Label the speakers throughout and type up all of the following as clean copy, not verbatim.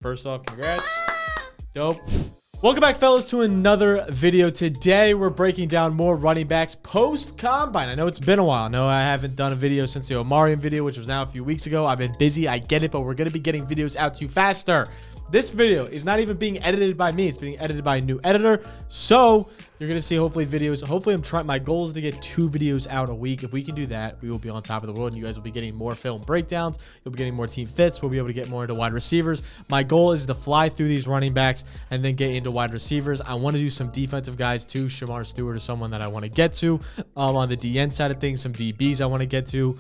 Speaker 1: First off, congrats. Dope. Welcome back, fellas, to another video. Today, we're breaking down more running backs post-combine. I know it's been a while. No, I haven't done a video since the Omarion video, which was now a few weeks ago. I've been busy. I get it, but we're going to be getting videos out to you faster. This video is not even being edited by me. It's being edited by a new editor. So you're going to see hopefully videos. Hopefully my goal is to get 2 videos out a week. If we can do that, we will be on top of the world, and you guys will be getting more film breakdowns. You'll be getting more team fits. We'll be able to get more into wide receivers. My goal is to fly through these running backs and then get into wide receivers. I want to do some defensive guys too. Shamar Stewart is someone that I want to get to on the DN side of things. Some DBs I want to get to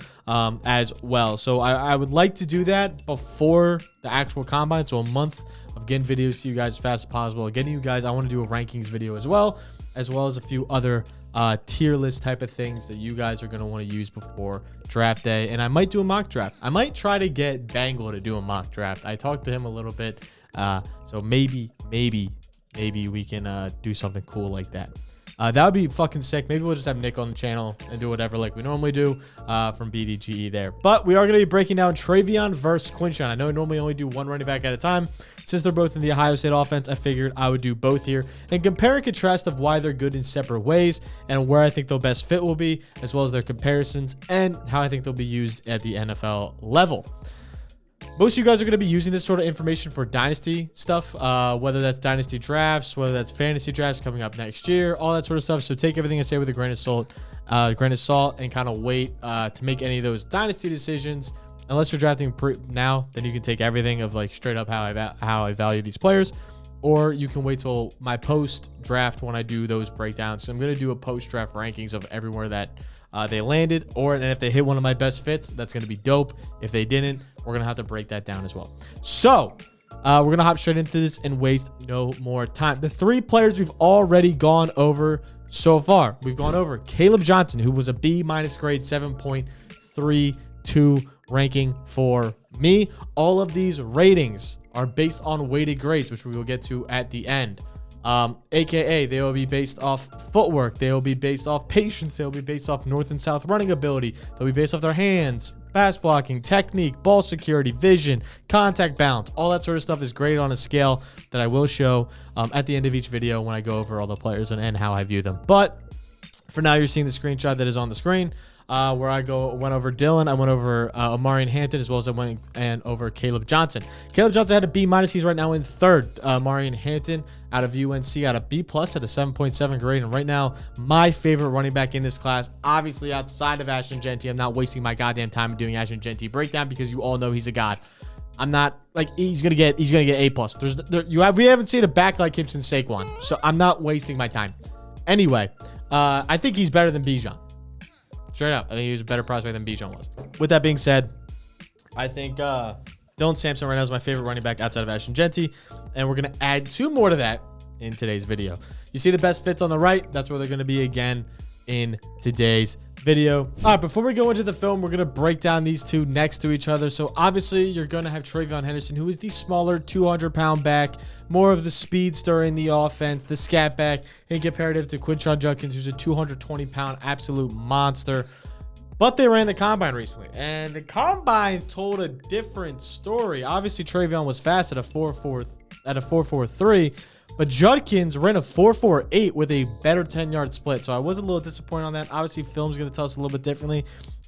Speaker 1: as well. So I would like to do that before the actual combine. So a month of getting videos to you guys as fast as possible. Getting you guys, I want to do a rankings video as well as a few other tier list type of things that you guys are going to want to use before draft day. And I might do a mock draft. I might try to get Bangle to do a mock draft. I talked to him a little bit. So maybe we can do something cool like that. That would be fucking sick. Maybe we'll just have Nick on the channel and do whatever like we normally do from BDGE there. But we are going to be breaking down TreVeyon versus Quinshon. I know I normally only do one running back at a time. Since they're both in the Ohio State offense, I figured I would do both here and compare and contrast of why they're good in separate ways and where I think their best fit will be, as well as their comparisons and how I think they'll be used at the NFL level. Most of you guys are going to be using this sort of information for dynasty stuff, whether that's dynasty drafts, whether that's fantasy drafts coming up next year, all that sort of stuff. So take everything I say with a grain of salt, and kind of wait to make any of those dynasty decisions. Unless you're drafting now, then you can take everything of like straight up how I value these players, or you can wait till my post draft when I do those breakdowns. So I'm going to do a post draft rankings of everywhere that they landed, and if they hit one of my best fits, that's going to be dope. If they didn't, we're going to have to break that down as well. So we're going to hop straight into this and waste no more time. The 3 players we've already gone over so far. We've gone over Caleb Johnson, who was a B- grade, 7.32 ranking for me. All of these ratings are based on weighted grades, which we will get to at the end. AKA they will be based off footwork, they will be based off patience, they will be based off north and south running ability, they'll be based off their hands, pass blocking, technique, ball security, vision, contact balance. All that sort of stuff is graded on a scale that I will show at the end of each video when I go over all the players and how I view them. But for now, you're seeing the screenshot that is on the screen. Where I went over Dylan, I went over Omarion Henderson, as well as I went over Caleb Johnson. Caleb Johnson had a B-. He's right now in 3rd. Omarion Henderson out of UNC got a B+ at a 7.7 grade. And right now, my favorite running back in this class, obviously outside of Ashton Genty. I'm not wasting my goddamn time doing Ashton Genty breakdown because you all know he's a god. I'm not like he's gonna get A+. We haven't seen a back like him since Saquon, so I'm not wasting my time. Anyway, I think he's better than Bijan. Straight up, I think he was a better prospect than Bijan was. With that being said, I think Dylan Sampson right now is my favorite running back outside of Ashton Genty, and we're going to add 2 more to that in today's video. You see the best fits on the right? That's where they're going to be again in today's video. All right, before we go into the film, we're going to break down these 2 next to each other. So obviously, you're going to have TreVeyon Henderson, who is the smaller 200-pound back, more of the speedster in the offense, the scat back, in comparative to Quinshon Judkins, who's a 220-pound absolute monster. But they ran the combine recently, and the combine told a different story. Obviously, TreVeyon was fast at a 4.43, but Judkins ran a 4.48 with a better 10-yard split. So I was a little disappointed on that. Obviously, film's going to tell us a little bit differently.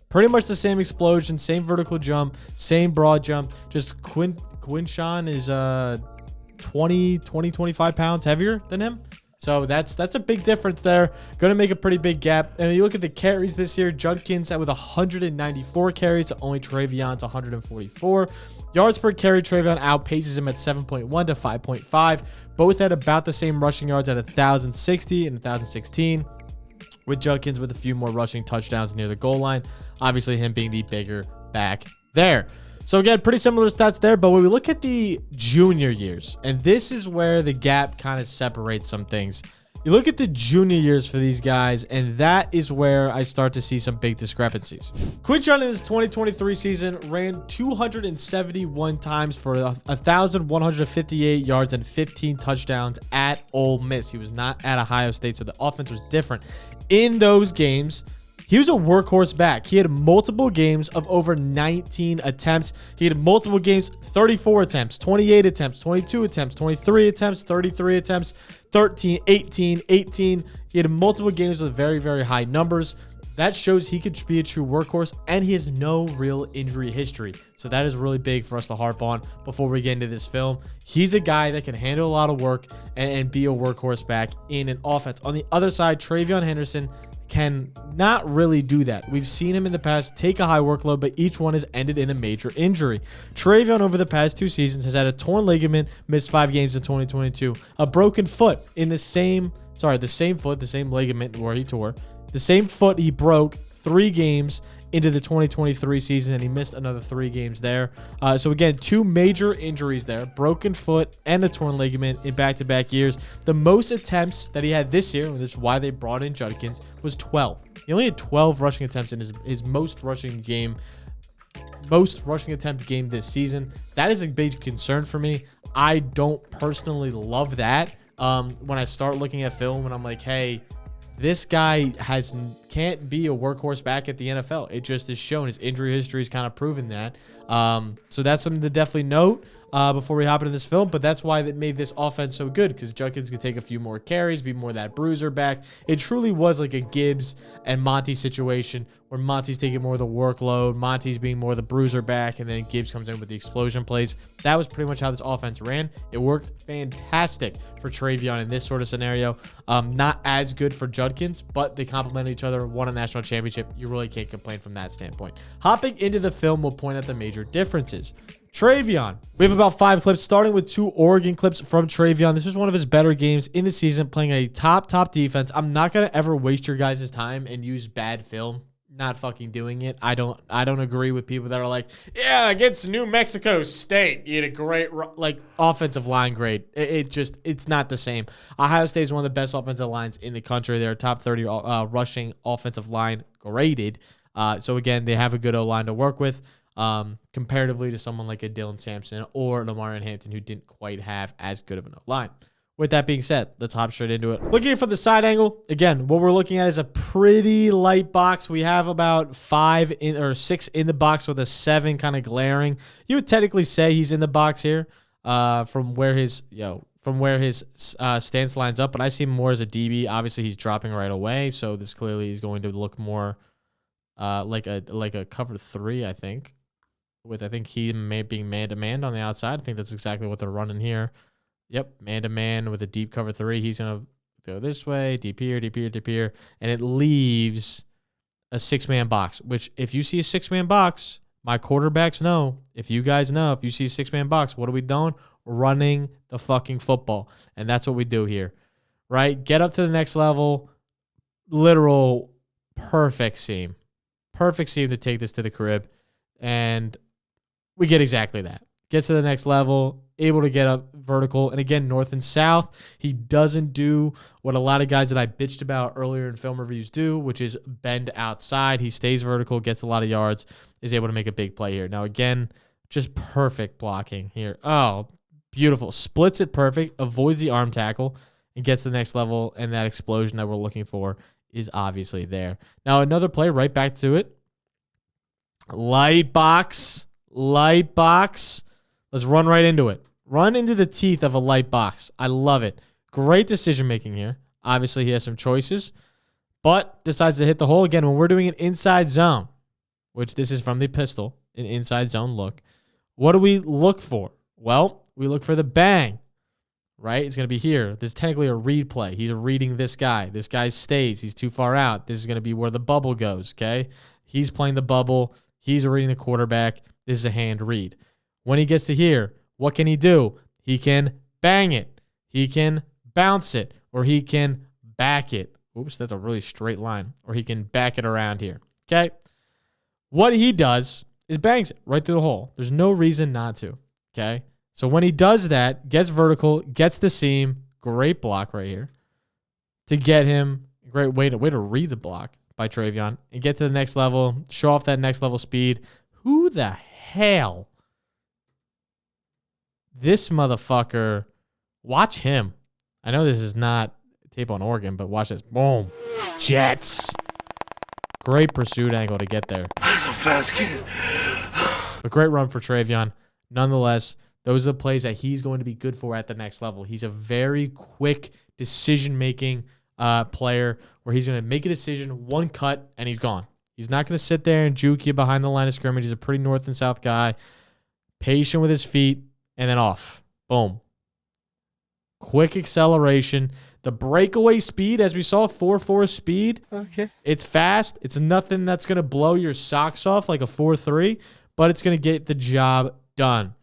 Speaker 1: Pretty much the same explosion, same vertical jump, same broad jump. Just Quinshon is 25 pounds heavier than him. So that's a big difference there. Going to make a pretty big gap. And when you look at the carries this year, Judkins with 194 carries, only TreVeyon's 144. Yards per carry, TreVeyon outpaces him at 7.1 to 5.5. Both had about the same rushing yards at 1,060 and 1,016, with Judkins with a few more rushing touchdowns near the goal line. Obviously, him being the bigger back there. So again, pretty similar stats there, but when we look at the junior years, and this is where the gap kind of separates some things. You look at the junior years for these guys, and that is where I start to see some big discrepancies. Quinshon in his 2023 season ran 271 times for 1,158 yards and 15 touchdowns at Ole Miss. He was not at Ohio State, so the offense was different. In those games, He was a workhorse back. He had multiple games of over 19 attempts. He had multiple games, 34 attempts, 28 attempts, 22 attempts, 23 attempts, 33 attempts, 13, 18, 18. He had multiple games with very, very high numbers. That shows he could be a true workhorse, and he has no real injury history. So that is really big for us to harp on before we get into this film. He's a guy that can handle a lot of work and be a workhorse back in an offense. On the other side, TreVeyon Henderson can not really do that. We've seen him in the past take a high workload, but each one has ended in a major injury. TreVeyon over the past 2 seasons has had a torn ligament, missed 5 games in 2022, a broken foot in the same ligament where he tore. The same foot he broke 3 games into the 2023 season, and he missed another 3 games there. So again, 2 major injuries there, broken foot and a torn ligament in back-to-back years. The most attempts that he had this year, and this is why they brought in Judkins, was 12. He only had 12 rushing attempts in his most rushing attempt game this season. That is a big concern for me. I don't personally love that. When I start looking at film and I'm like, hey, this guy can't be a workhorse back at the NFL. It just is shown. His injury history is kind of proven that. So that's something to definitely note before we hop into this film. But that's why that made this offense so good, because Judkins could take a few more carries, be more that bruiser back. It truly was like a Gibbs and Monty situation where Monty's taking more of the workload, Monty's being more the bruiser back, and then Gibbs comes in with the explosion plays. That was pretty much how this offense ran. It worked fantastic for TreVeyon in this sort of scenario. Not as good for Judkins, but they complement each other, won a national championship. You really can't complain from that standpoint. Hopping into the film, we'll point out the major differences. TreVeyon. We have about 5 clips, starting with 2 Oregon clips from TreVeyon. This was one of his better games in the season, playing a top defense. I'm not going to ever waste your guys' time and use bad film. Not fucking doing it. I don't agree with people that are like, yeah, against New Mexico State, you had a great offensive line grade. It's not the same. Ohio State is one of the best offensive lines in the country. They're top 30 rushing offensive line graded. So again, they have a good O-line to work with. Comparatively to someone like a Dylan Sampson or Lamar Hampton, who didn't quite have as good of an O-line. With that being said, let's hop straight into it. Looking from the side angle, again, what we're looking at is a pretty light box. We have about 6 in the box with a 7 kind of glaring. You would technically say he's in the box here from where his stance lines up, but I see him more as a DB. Obviously, he's dropping right away, so this clearly is going to look more like a cover 3, I think. With he being man-to-man on the outside. I think that's exactly what they're running here. Yep, man-to-man with a deep cover 3. He's going to go this way, deep here, and it leaves a 6-man box, which if you see a 6-man box, my quarterbacks know, if you guys know, if you see a 6-man box, what are we doing? Running the fucking football, and that's what we do here, right? Get up to the next level, literal perfect seam to take this to the crib, and we get exactly that. Gets to the next level, able to get up vertical. And again, north and south, he doesn't do what a lot of guys that I bitched about earlier in film reviews do, which is bend outside. He stays vertical, gets a lot of yards, is able to make a big play here. Now, again, just perfect blocking here. Oh, beautiful. Splits it perfect, avoids the arm tackle, and gets to the next level. And that explosion that we're looking for is obviously there. Now, another play, right back to it. Light box. Let's run right into it. Run into the teeth of a light box. I love it. Great decision making here. Obviously, he has some choices, but decides to hit the hole. Again, when we're doing an inside zone, which this is from the pistol, an inside zone look, what do we look for? Well, we look for the bang, right? It's going to be here. This is technically a read play. He's reading this guy. This guy stays. He's too far out. This is going to be where the bubble goes, okay? He's playing the bubble. He's reading the quarterback. This is a hand read. When he gets to here, what can he do? He can bang it. He can bounce it. Or he can back it. Oops, that's a really straight line. Or he can back it around here. Okay? What he does is bangs it right through the hole. There's no reason not to. Okay? So when he does that, gets vertical, gets the seam, great block right here to get him. Great way to read the block by TreVeyon and get to the next level, show off that next level speed. Who the hell? This motherfucker, watch him. I know this is not tape on Oregon, but watch this. Boom. Jets. Great pursuit angle to get there.
Speaker 2: Fast kid.
Speaker 1: A great run for TreVeyon. Nonetheless, those are the plays that he's going to be good for at the next level. He's a very quick decision-making player where he's going to make a decision, one cut, and he's gone. He's not going to sit there and juke you behind the line of scrimmage. He's a pretty north and south guy. Patient with his feet, and then off. Boom. Quick acceleration. The breakaway speed, as we saw, 4.4 speed.
Speaker 2: Okay.
Speaker 1: It's fast. It's nothing that's going to blow your socks off like a 4.3, but it's going to get the job done.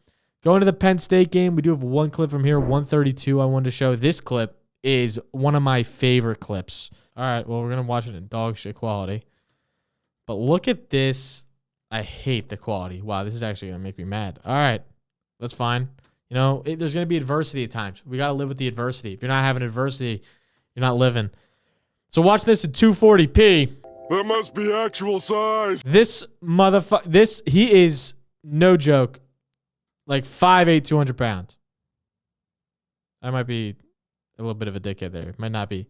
Speaker 1: Going to the Penn State game, we do have one clip from here, 132 I wanted to show. This clip is one of my favorite clips. All right, well, we're going to watch it in dog shit quality. But look at this. I hate the quality. Wow, this is actually going to make me mad. All right, that's fine. You know, there's going to be adversity at times. We got to live with the adversity. If you're not having adversity, you're not living. So watch this at 240p.
Speaker 2: That must be actual size.
Speaker 1: This motherfucker, he is, no joke, like 5'8", 200 pounds. I might be a little bit of a dickhead there. Might not be.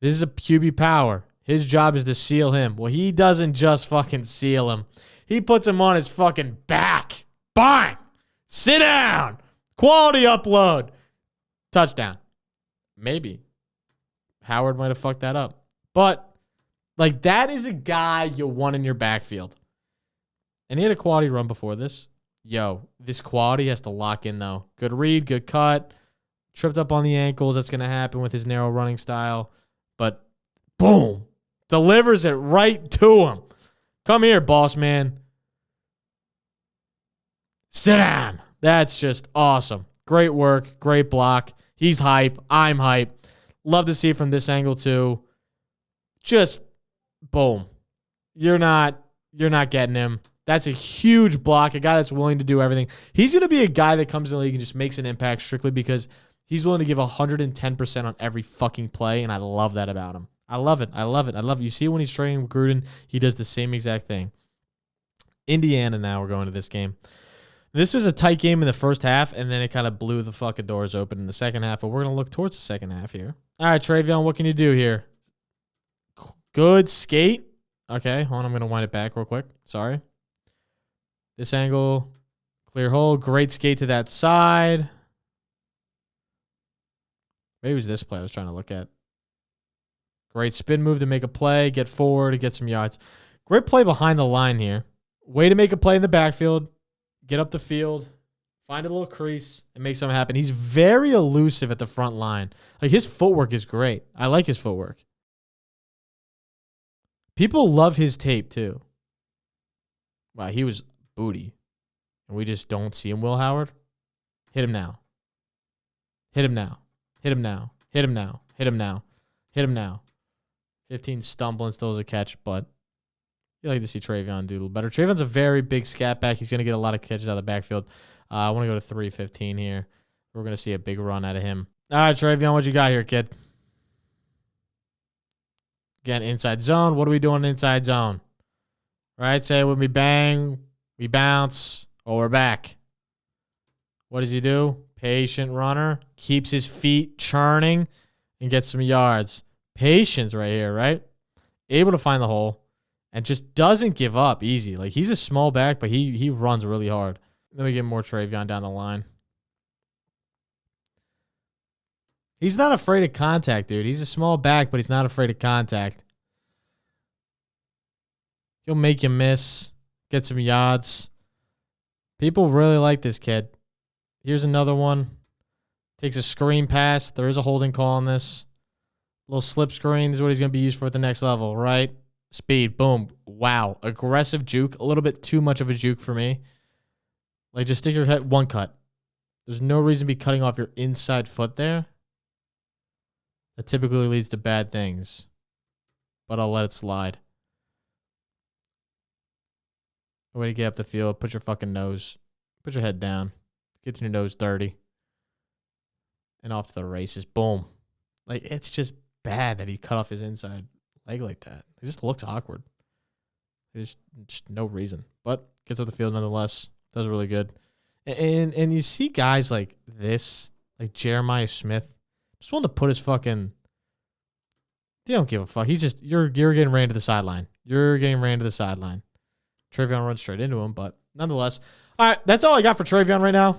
Speaker 1: This is a QB power. His job is to seal him. Well, he doesn't just fucking seal him. He puts him on his fucking back. Bang! Sit down! Quality upload. Touchdown. Maybe. Howard might have fucked that up. But, like, that is a guy you want in your backfield. And he had a quality run before this. Yo, this quality has to lock in, though. Good read, good cut. Tripped up on the ankles. That's going to happen with his narrow running style. But, boom. Delivers it right to him. Come here, boss man. Sit down. That's just awesome. Great work. Great block. He's hype. I'm hype. Love to see it from this angle, too. Just, boom. You're not getting him. That's a huge block. A guy that's willing to do everything. He's going to be a guy that comes in the league and just makes an impact strictly because he's willing to give 110% on every fucking play, and I love that about him. I love it. I love it. I love it. You see when he's training with Gruden, he does the same exact thing. Indiana now, we're going to this game. This was a tight game in the first half, and then it kind of blew the fucking doors open in the second half, but we're going to look towards the second half here. All right, TreVeyon, what can you do here? Good skate. Okay, hold on. I'm going to wind it back real quick. Sorry. This angle, clear hole. Great skate to that side. Maybe it was this play I was trying to look at. Great spin move to make a play, get forward, get some yards. Great play behind the line here. Way to make a play in the backfield. Get up the field, find a little crease, and make something happen. He's very elusive at the front line. Like, his footwork is great. I like his footwork. People love his tape, too. Wow, he was booty. And we just don't see him, Will Howard. Hit him now. Hit him now. Hit him now. Hit him now. Hit him now. Hit him now. 15 stumbling, still as a catch, but you like to see TreVeyon do a little better. TreVeyon's a very big scat back. He's going to get a lot of catches out of the backfield. I want to go to 315 here. We're going to see a big run out of him. All right, TreVeyon, what you got here, kid? Again, inside zone. What are we doing inside zone? Right, say when we bang, we bounce, or we're back. What does he do? Patient runner. Keeps his feet churning and gets some yards. Patience right here, right? Able to find the hole. And just doesn't give up easy. Like, he's a small back, but he runs really hard. Then we get more TreVeyon down the line. He's not afraid of contact, dude. He's a small back, but he's not afraid of contact. He'll make you miss. Get some yards. People really like this kid. Here's another one. Takes a screen pass. There is a holding call on this. Little slip screen. This is what he's going to be used for at the next level, right? Speed, boom, wow. Aggressive juke, a little bit too much of a juke for me. Like, just stick your head, one cut. There's no reason to be cutting off your inside foot there. That typically leads to bad things. But I'll let it slide. Way to get up the field, put your fucking nose, put your head down. Get your nose dirty. And off to the races, boom. Like, it's just bad that he cut off his inside leg like that. It just looks awkward. There's just no reason. But gets up the field nonetheless. Does really good. And you see guys like this, like Jeremiah Smith, just wanting to put his fucking They don't give a fuck. You're getting ran to the sideline. You're getting ran to the sideline. TreVeyon runs straight into him, but nonetheless. All right, that's all I got for TreVeyon right now.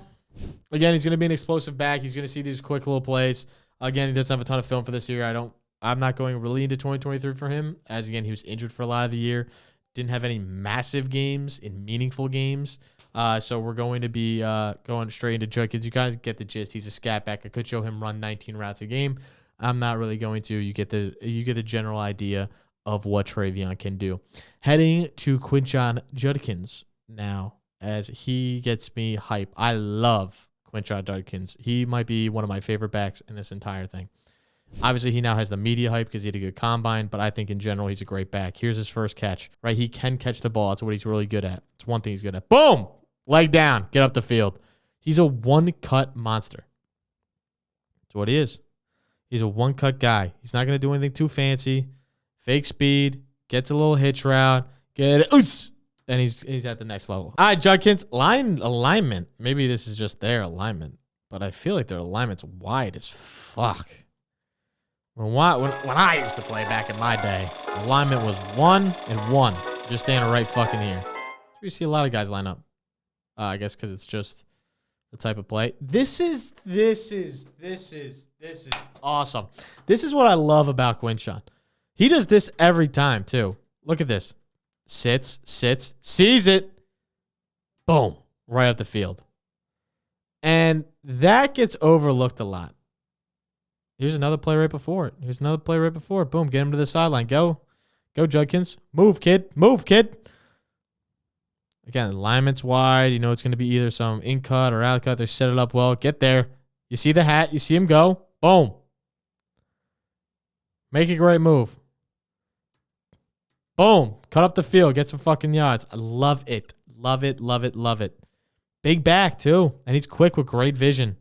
Speaker 1: Again, he's going to be an explosive back. He's going to see these quick little plays. Again, he doesn't have a ton of film for this year. I'm not going really into 2023 for him, as again, he was injured for a lot of the year. Didn't have any massive games in meaningful games. So we're going to be going straight into Judkins. You guys get the gist. He's a scat back. I could show him run 19 routes a game. I'm not really going to. You get the general idea of what TreVeyon can do. Heading to Quinshon Judkins now, as he gets me hype. I love Quinshon Judkins. He might be one of my favorite backs in this entire thing. Obviously, he now has the media hype because he had a good combine, but I think in general, he's a great back. Here's his first catch, right? He can catch the ball. That's what he's really good at. It's one thing he's good at. Boom! Leg down. Get up the field. He's a one-cut monster. That's what he is. He's a one-cut guy. He's not going to do anything too fancy. Fake speed. Gets a little hitch route. Get it. Oos! And he's at the next level. All right, Judkins. Line alignment. Maybe this is just their alignment, but I feel like their alignment's wide as fuck. When I used to play back in my day, alignment was 1 and 1. You're standing right fucking here. You see a lot of guys line up. I guess because it's just the type of play. This is awesome. This is what I love about Quinshon. He does this every time too. Look at this. Sits, sees it. Boom. Right up the field. And that gets overlooked a lot. Here's another play right before it. Boom. Get him to the sideline. Go, Judkins. Move, kid. Again, alignment's wide. You know it's going to be either some in cut or out cut. They set it up well. Get there. You see the hat. You see him go. Boom. Make a great move. Boom. Cut up the field. Get some fucking yards. I love it. Love it. Big back, too. And he's quick with great vision.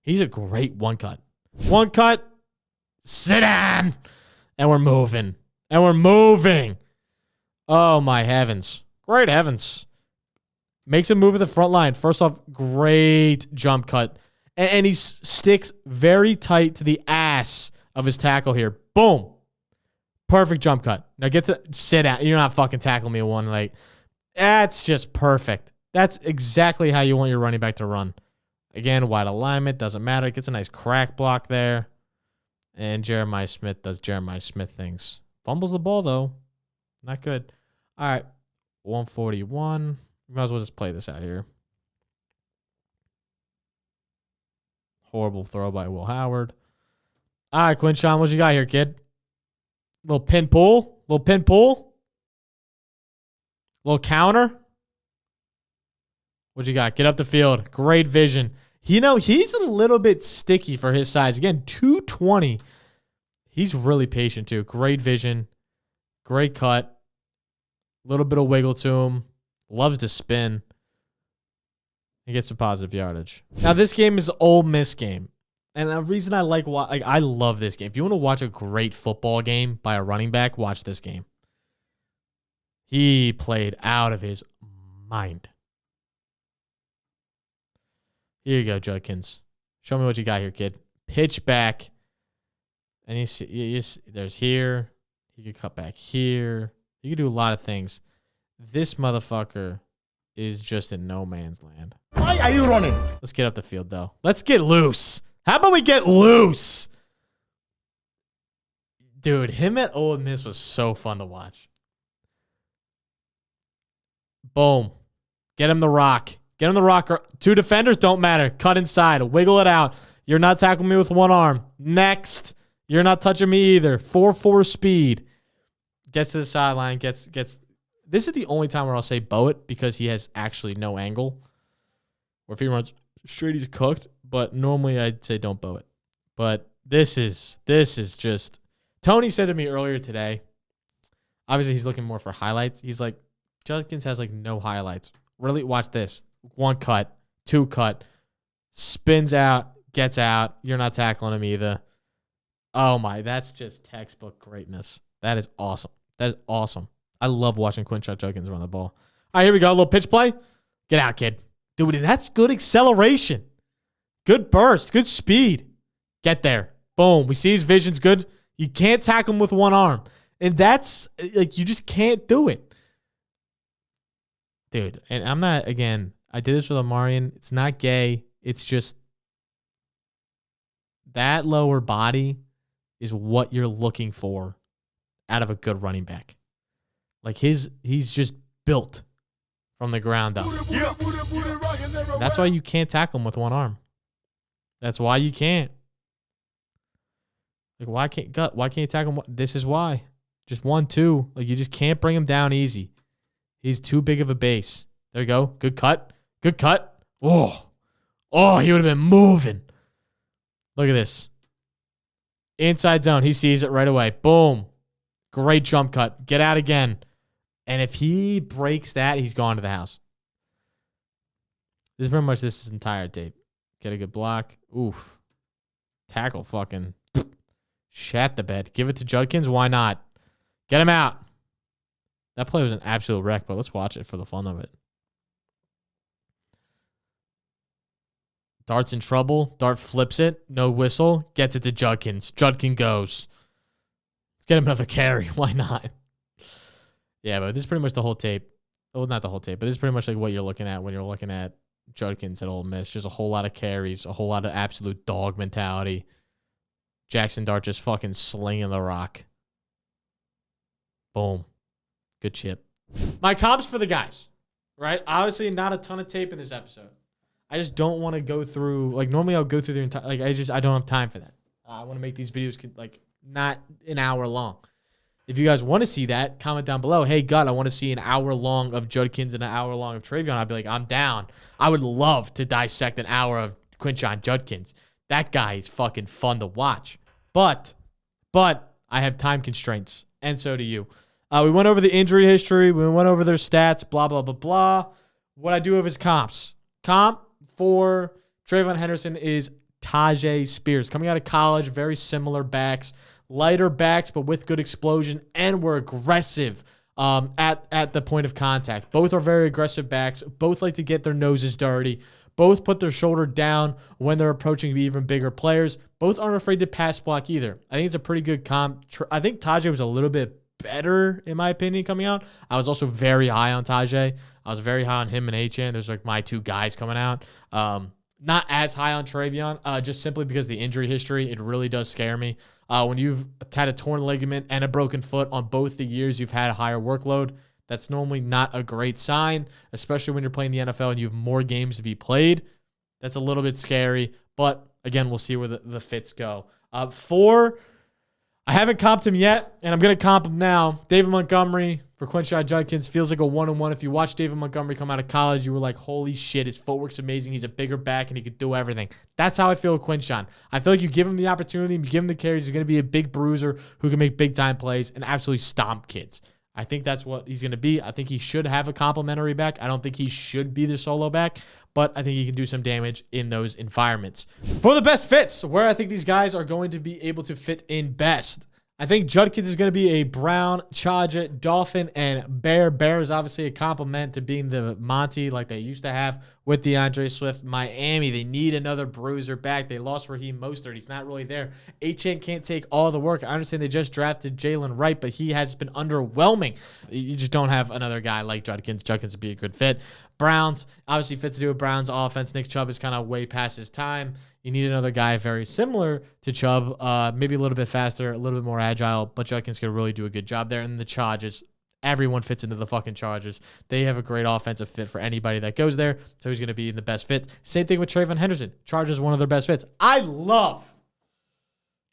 Speaker 1: He's a great one cut. One cut. Sit down. And we're moving. Oh, my heavens. Great heavens. Makes a move at the front line. First off, great jump cut. And he sticks very tight to the ass of his tackle here. Boom. Perfect jump cut. Now get to sit down. You're not fucking tackling me one. Like, that's just perfect. That's exactly how you want your running back to run. Again, wide alignment. Doesn't matter. Gets a nice crack block there. And Jeremiah Smith does Jeremiah Smith things. Fumbles the ball, though. Not good. All right. 141. We might as well just play this out here. Horrible throw by Will Howard. All right, Quinshon, what you got here, kid? Little pin pull. Little counter. What you got? Get up the field. Great vision. You know, he's a little bit sticky for his size. Again, 220. He's really patient, too. Great vision. Great cut. Little bit of wiggle to him. Loves to spin. He gets some positive yardage. Now, this game is an Ole Miss game. And the reason I I love this game. If you want to watch a great football game by a running back, watch this game. He played out of his mind. Here you go, Judkins. Show me what you got here, kid. Pitch back. And you see, there's here. You can cut back here. You can do a lot of things. This motherfucker is just in no man's land.
Speaker 3: Why are you running?
Speaker 1: Let's get up the field, though. Let's get loose. How about we get loose? Dude, him at Ole Miss was so fun to watch. Boom. Get him the rock. Two defenders, don't matter. Cut inside. Wiggle it out. You're not tackling me with one arm. Next. You're not touching me either. 4.4 speed. Gets to the sideline. Gets. This is the only time where I'll say bow it because he has actually no angle. Or if he runs straight, he's cooked. But normally I'd say don't bow it. But this is just... Tony said to me earlier today, obviously he's looking more for highlights. He's like, Judkins has like no highlights. Really, watch this. One cut, two cut, spins out, gets out. You're not tackling him either. Oh my, that's just textbook greatness. That is awesome. I love watching Quinshon Judkins run the ball. All right, here we go. A little pitch play. Get out, kid. Dude, that's good acceleration. Good burst. Good speed. Get there. Boom. We see his vision's good. You can't tackle him with one arm. And that's, like, you just can't do it. Dude, and I'm not, again, I did this with Omarion. It's not gay. It's just that lower body is what you're looking for out of a good running back. Like, he's just built from the ground up.
Speaker 2: Yeah.
Speaker 1: That's why you can't tackle him with one arm. That's why you can't. Like, why can't you tackle him? This is why. Just 1, 2. Like, you just can't bring him down easy. He's too big of a base. There you go. Good cut. Good cut. Oh, he would have been moving. Look at this. Inside zone. He sees it right away. Boom. Great jump cut. Get out again. And if he breaks that, he's gone to the house. This is pretty much this entire tape. Get a good block. Oof. Tackle fucking shat the bed. Give it to Judkins. Why not? Get him out. That play was an absolute wreck, but let's watch it for the fun of it. Dart's in trouble. Dart flips it. No whistle. Gets it to Judkins. Judkins goes. Let's get him another carry. Why not? Yeah, but this is pretty much the whole tape. Well, not the whole tape, but this is pretty much like what you're looking at when you're looking at Judkins at Ole Miss. Just a whole lot of carries, a whole lot of absolute dog mentality. Jackson Dart just fucking slinging the rock. Boom. Good chip. My comps for the guys, right? Obviously, not a ton of tape in this episode. I just don't want to go through, like, normally I'll go through the entire, like, I don't have time for that. I want to make these videos, like, not an hour long. If you guys want to see that, comment down below. Hey, God, I want to see an hour long of Judkins and an hour long of TreVeyon. I'd be like, I'm down. I would love to dissect an hour of Quinshon Judkins. That guy is fucking fun to watch. But I have time constraints, and so do you. We went over the injury history. We went over their stats, blah, blah, blah, blah. What I do have is comps. Comp for TreVeyon Henderson is Tyjae Spears. Coming out of college, very similar backs. Lighter backs, but with good explosion, and we're aggressive at the point of contact. Both are very aggressive backs. Both like to get their noses dirty. Both put their shoulder down when they're approaching even bigger players. Both aren't afraid to pass block either. I think it's a pretty good comp. I think Tyjae was a little bit better, in my opinion, coming out. I was also very high on Tyjae. I was very high on him and HN. There's like my two guys coming out. Not as high on TreVeyon, just simply because the injury history, it really does scare me. When you've had a torn ligament and a broken foot on both the years you've had a higher workload, that's normally not a great sign, especially when you're playing the NFL and you have more games to be played. That's a little bit scary, but again, we'll see where the fits go. 4, I haven't comped him yet, and I'm going to comp him now. David Montgomery for Quinshon Judkins feels like a 1-on-1. If you watch David Montgomery come out of college, you were like, holy shit, his footwork's amazing. He's a bigger back, and he could do everything. That's how I feel with Quinshon. I feel like you give him the opportunity, you give him the carries, he's going to be a big bruiser who can make big-time plays and absolutely stomp kids. I think that's what he's going to be. I think he should have a complimentary back. I don't think he should be the solo back, but I think he can do some damage in those environments. For the best fits, where I think these guys are going to be able to fit in best, I think Judkins is going to be a Brown, Charger, Dolphin, and Bear. Bear is obviously a compliment to being the Monty like they used to have with DeAndre Swift. Miami, they need another bruiser back. They lost Raheem Mostert. He's not really there. HN can't take all the work. I understand they just drafted Jalen Wright, but he has been underwhelming. You just don't have another guy like Judkins. Judkins would be a good fit. Browns, obviously fits to do with Browns offense. Nick Chubb is kind of way past his time. You need another guy very similar to Chubb, maybe a little bit faster, a little bit more agile, but Judkins can really do a good job there. And the Chargers, everyone fits into the fucking Chargers. They have a great offensive fit for anybody that goes there, so he's going to be in the best fit. Same thing with TreVeyon Henderson. Chargers, one of their best fits. I love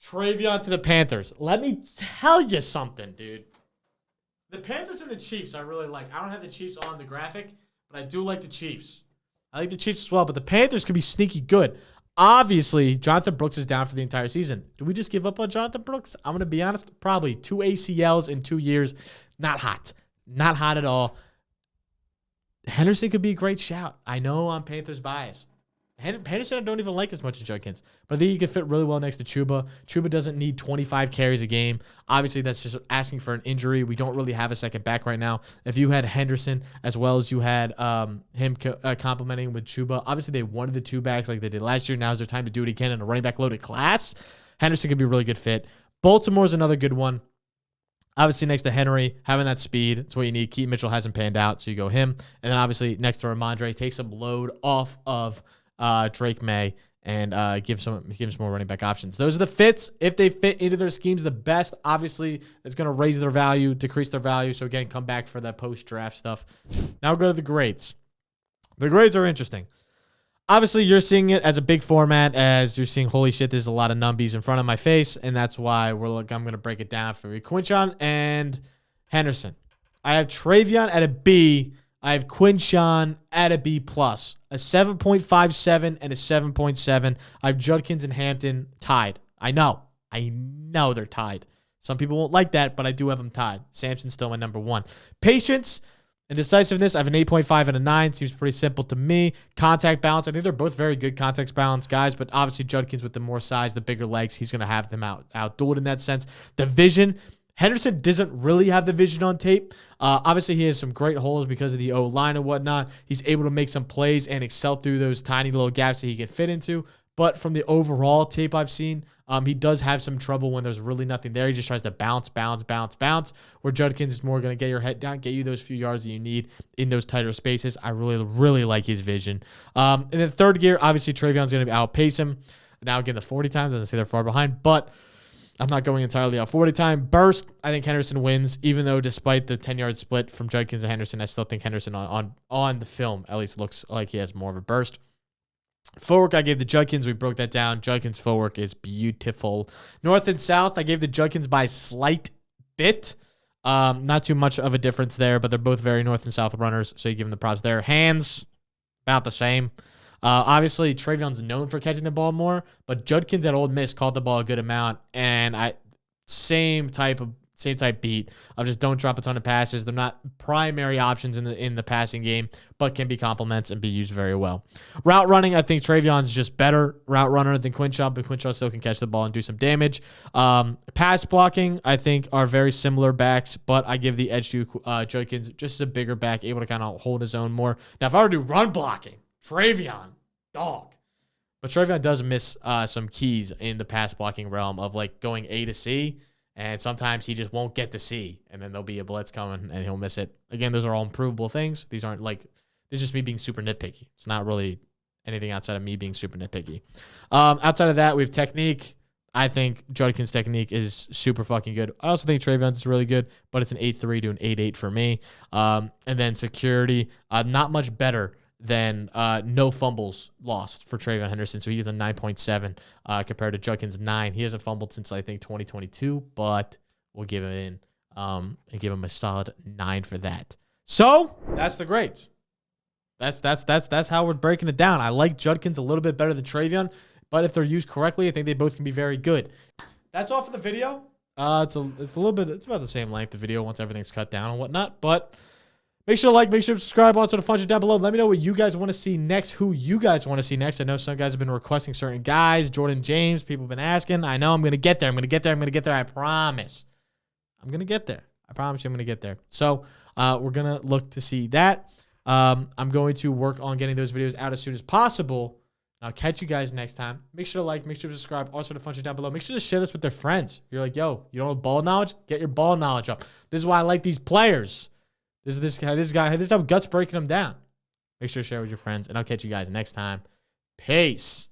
Speaker 1: TreVeyon to the Panthers. Let me tell you something, dude. The Panthers and the Chiefs I really like. I don't have the Chiefs on the graphic, but I do like the Chiefs. I like the Chiefs as well, but the Panthers could be sneaky good. Obviously, Jonathan Brooks is down for the entire season. Do we just give up on Jonathan Brooks? I'm going to be honest. Probably 2 ACLs in 2 years. Not hot. Not hot at all. Henderson could be a great shout. I know I'm Panthers biased. Henderson I don't even like as much as Judkins, but I think he could fit really well next to Chuba. Chuba doesn't need 25 carries a game. Obviously, that's just asking for an injury. We don't really have a second back right now. If you had Henderson as well as you had him complimenting with Chuba, obviously they wanted the 2 backs like they did last year. Now is their time to do it again in a running back loaded class. Henderson could be a really good fit. Baltimore's another good one. Obviously, next to Henry, having that speed, it's what you need. Keaton Mitchell hasn't panned out, so you go him. And then obviously next to Ramondre, take some load off of Drake May and give some more running back options. Those are the fits. If they fit into their schemes the best, obviously it's going to raise their value, decrease their value. So again, come back for that post-draft stuff. Now go to the grades. The grades are interesting. Obviously, you're seeing it as a big format, as you're seeing, holy shit, there's a lot of numbies in front of my face, and that's why I'm going to break it down for you. Quinshon and Henderson. I have TreVeyon at a B. I have Quinshon at a B+, a 7.57 and a 7.7. I have Judkins and Hampton tied. I know they're tied. Some people won't like that, but I do have them tied. Sampson's still my number 1. Patience and decisiveness, I have an 8.5 and a 9. Seems pretty simple to me. Contact balance, I think they're both very good contact balance guys, but obviously Judkins with the more size, the bigger legs, he's going to have them outdueled in that sense. The vision, Henderson doesn't really have the vision on tape. Obviously, he has some great holes because of the O-line and whatnot. He's able to make some plays and excel through those tiny little gaps that he can fit into. But from the overall tape I've seen, he does have some trouble when there's really nothing there. He just tries to bounce. Where Judkins is more going to get your head down, get you those few yards that you need in those tighter spaces. I really like his vision. And then third gear, obviously TreVeyon's going to outpace him. Now again, the 40 time, doesn't say they're far behind, but I'm not going entirely off 40 time. Burst, I think Henderson wins, even though despite the 10-yard split from Judkins and Henderson, I still think Henderson on the film at least looks like he has more of a burst. Footwork, I gave the Judkins. We broke that down. Judkins' footwork is beautiful. North and South, I gave the Judkins by a slight bit. Not too much of a difference there, but they're both very North and South runners, so you give them the props there. Hands, about the same. Obviously, TreVeyon's known for catching the ball more, but Judkins at Ole Miss caught the ball a good amount, and same type beat of just don't drop a ton of passes. They're not primary options in the passing game, but can be complements and be used very well. Route running, I think TreVeyon's just better route runner than Quinshon, but Quinshon still can catch the ball and do some damage. Pass blocking, I think, are very similar backs, but I give the edge to Judkins, just as a bigger back, able to kind of hold his own more. Now, if I were to do run blocking, TreVeyon, dog. But TreVeyon does miss some keys in the pass blocking realm of like going A to C, and sometimes he just won't get to C, and then there'll be a blitz coming, and he'll miss it. Again, those are all improvable things. These aren't like, this is just me being super nitpicky. It's not really anything outside of me being super nitpicky. Outside of that, we have technique. I think Judkins' technique is super fucking good. I also think TreVeyon's is really good, but it's an 8.3 to an 8.8 for me. And then security, not much better than no fumbles lost for TreVeyon Henderson. So he is a 9.7 compared to Judkins' 9. He hasn't fumbled since, I think, 2022, but we'll give it in and give him a solid 9 for that. So that's the grades. That's how we're breaking it down. I like Judkins a little bit better than TreVeyon, but if they're used correctly, I think they both can be very good. That's all for the video. It's about the same length of video once everything's cut down and whatnot, but make sure to like, make sure to subscribe. Also, to function down below. Let me know what you guys want to see next, who you guys want to see next. I know some guys have been requesting certain guys. Jordan James, people have been asking. I know I'm going to get there. I promise. I'm going to get there. I promise you I'm going to get there. So we're going to look to see that. I'm going to work on getting those videos out as soon as possible. I'll catch you guys next time. Make sure to like, make sure to subscribe. Also, to function down below. Make sure to share this with their friends. You're like, yo, you don't have ball knowledge? Get your ball knowledge up. This is why I like these players. This guy, this is how Guts breaking them down. Make sure to share with your friends, and I'll catch you guys next time. Peace.